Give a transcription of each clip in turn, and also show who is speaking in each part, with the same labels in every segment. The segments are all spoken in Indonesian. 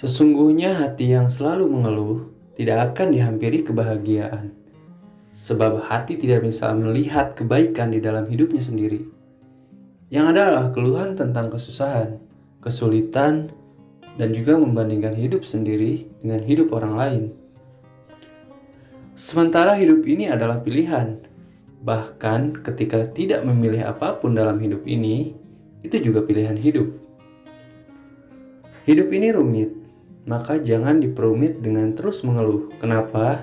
Speaker 1: Sesungguhnya hati yang selalu mengeluh tidak akan dihampiri kebahagiaan, sebab hati tidak bisa melihat kebaikan di dalam hidupnya sendiri. Yang adalah keluhan tentang kesusahan, kesulitan, dan juga membandingkan hidup sendiri dengan hidup orang lain. Sementara hidup ini adalah pilihan, bahkan ketika tidak memilih apapun dalam hidup ini, itu juga pilihan hidup. Hidup ini rumit, maka jangan diperumit dengan terus mengeluh. Kenapa?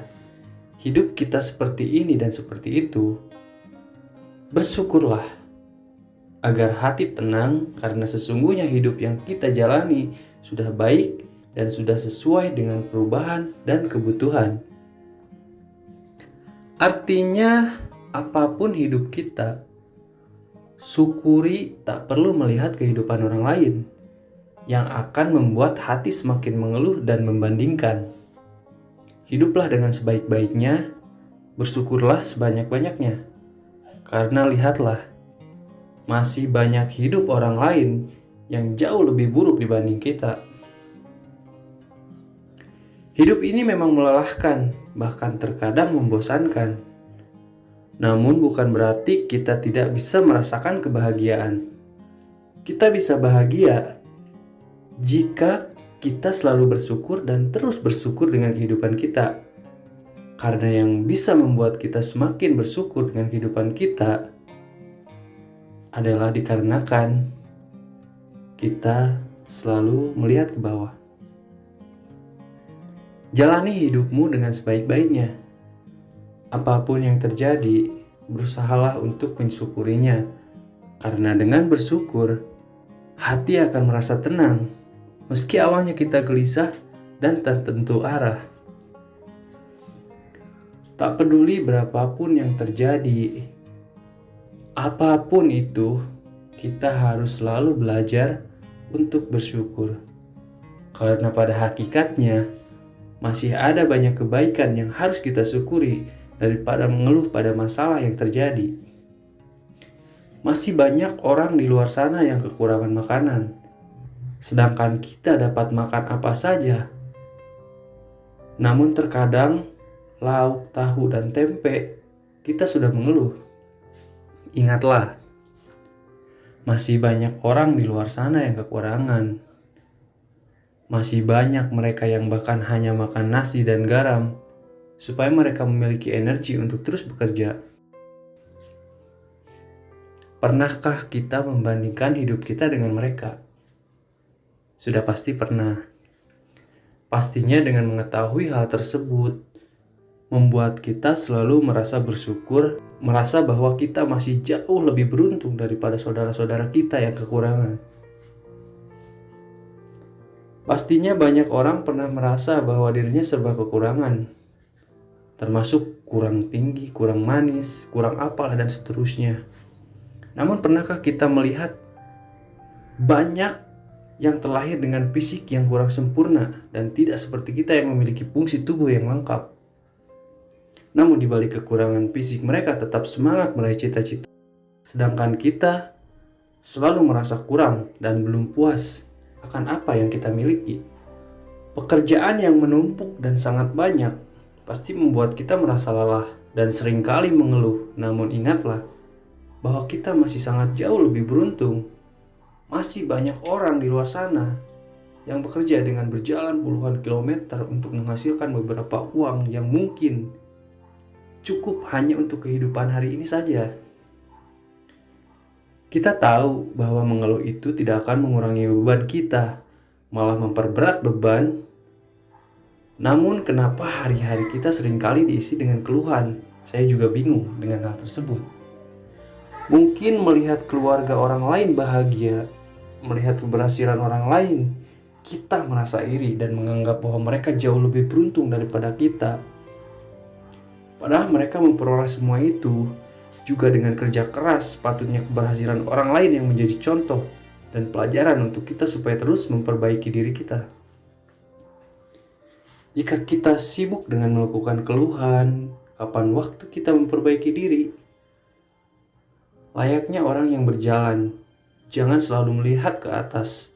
Speaker 1: Hidup kita seperti ini dan seperti itu. Bersyukurlah agar hati tenang, karena sesungguhnya hidup yang kita jalani sudah baik dan sudah sesuai dengan perubahan dan kebutuhan. Artinya, apapun hidup kita, syukuri, tak perlu melihat kehidupan orang lain yang akan membuat hati semakin mengeluh dan membandingkan. Hiduplah dengan sebaik-baiknya, bersyukurlah sebanyak-banyaknya. Karena lihatlah, masih banyak hidup orang lain yang jauh lebih buruk dibanding kita. Hidup ini memang melelahkan, bahkan terkadang membosankan. Namun bukan berarti kita tidak bisa merasakan kebahagiaan. Kita bisa bahagia jika kita selalu bersyukur dan terus bersyukur dengan kehidupan kita. Karena yang bisa membuat kita semakin bersyukur dengan kehidupan kita adalah dikarenakan kita selalu melihat ke bawah. Jalani hidupmu dengan sebaik-baiknya. Apapun yang terjadi, berusahalah untuk mensyukurinya. Karena dengan bersyukur, hati akan merasa tenang, meski awalnya kita gelisah dan tak tentu arah. Tak peduli berapapun yang terjadi, apapun itu, kita harus selalu belajar untuk bersyukur. Karena pada hakikatnya, masih ada banyak kebaikan yang harus kita syukuri daripada mengeluh pada masalah yang terjadi. Masih banyak orang di luar sana yang kekurangan makanan, sedangkan kita dapat makan apa saja. Namun terkadang lauk, tahu, dan tempe kita sudah mengeluh. Ingatlah, masih banyak orang di luar sana yang kekurangan. Masih banyak mereka yang bahkan hanya makan nasi dan garam supaya mereka memiliki energi untuk terus bekerja. Pernahkah kita membandingkan hidup kita dengan mereka? Sudah pasti pernah. Pastinya dengan mengetahui hal tersebut, membuat kita selalu merasa bersyukur, merasa bahwa kita masih jauh lebih beruntung daripada saudara-saudara kita yang kekurangan. Pastinya banyak orang pernah merasa bahwa dirinya serba kekurangan, termasuk kurang tinggi, kurang manis, kurang apalah, dan seterusnya. Namun pernahkah kita melihat banyak yang terlahir dengan fisik yang kurang sempurna dan tidak seperti kita yang memiliki fungsi tubuh yang lengkap? Namun di balik kekurangan fisik, mereka tetap semangat meraih cita-cita. Sedangkan kita selalu merasa kurang dan belum puas akan apa yang kita miliki. Pekerjaan yang menumpuk dan sangat banyak pasti membuat kita merasa lelah dan seringkali mengeluh. Namun ingatlah bahwa kita masih sangat jauh lebih beruntung. Masih banyak orang di luar sana yang bekerja dengan berjalan puluhan kilometer untuk menghasilkan beberapa uang yang mungkin cukup hanya untuk kehidupan hari ini saja. Kita tahu bahwa mengeluh itu tidak akan mengurangi beban kita, malah memperberat beban. Namun kenapa hari-hari kita seringkali diisi dengan keluhan? Saya juga bingung dengan hal tersebut. Mungkin melihat keluarga orang lain bahagia, melihat keberhasilan orang lain, kita merasa iri dan menganggap bahwa mereka jauh lebih beruntung daripada kita. Padahal mereka memperoleh semua itu juga dengan kerja keras. Sepatutnya keberhasilan orang lain yang menjadi contoh dan pelajaran untuk kita supaya terus memperbaiki diri kita. Jika kita sibuk dengan melakukan keluhan, kapan waktu kita memperbaiki diri? Layaknya orang yang berjalan, jangan selalu melihat ke atas,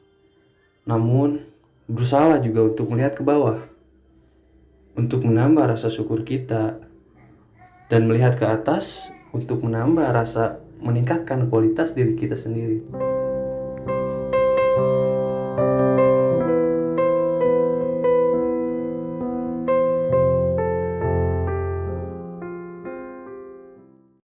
Speaker 1: namun Bersalah juga untuk melihat ke bawah, untuk menambah rasa syukur kita, dan melihat ke atas untuk menambah rasa meningkatkan kualitas diri kita sendiri.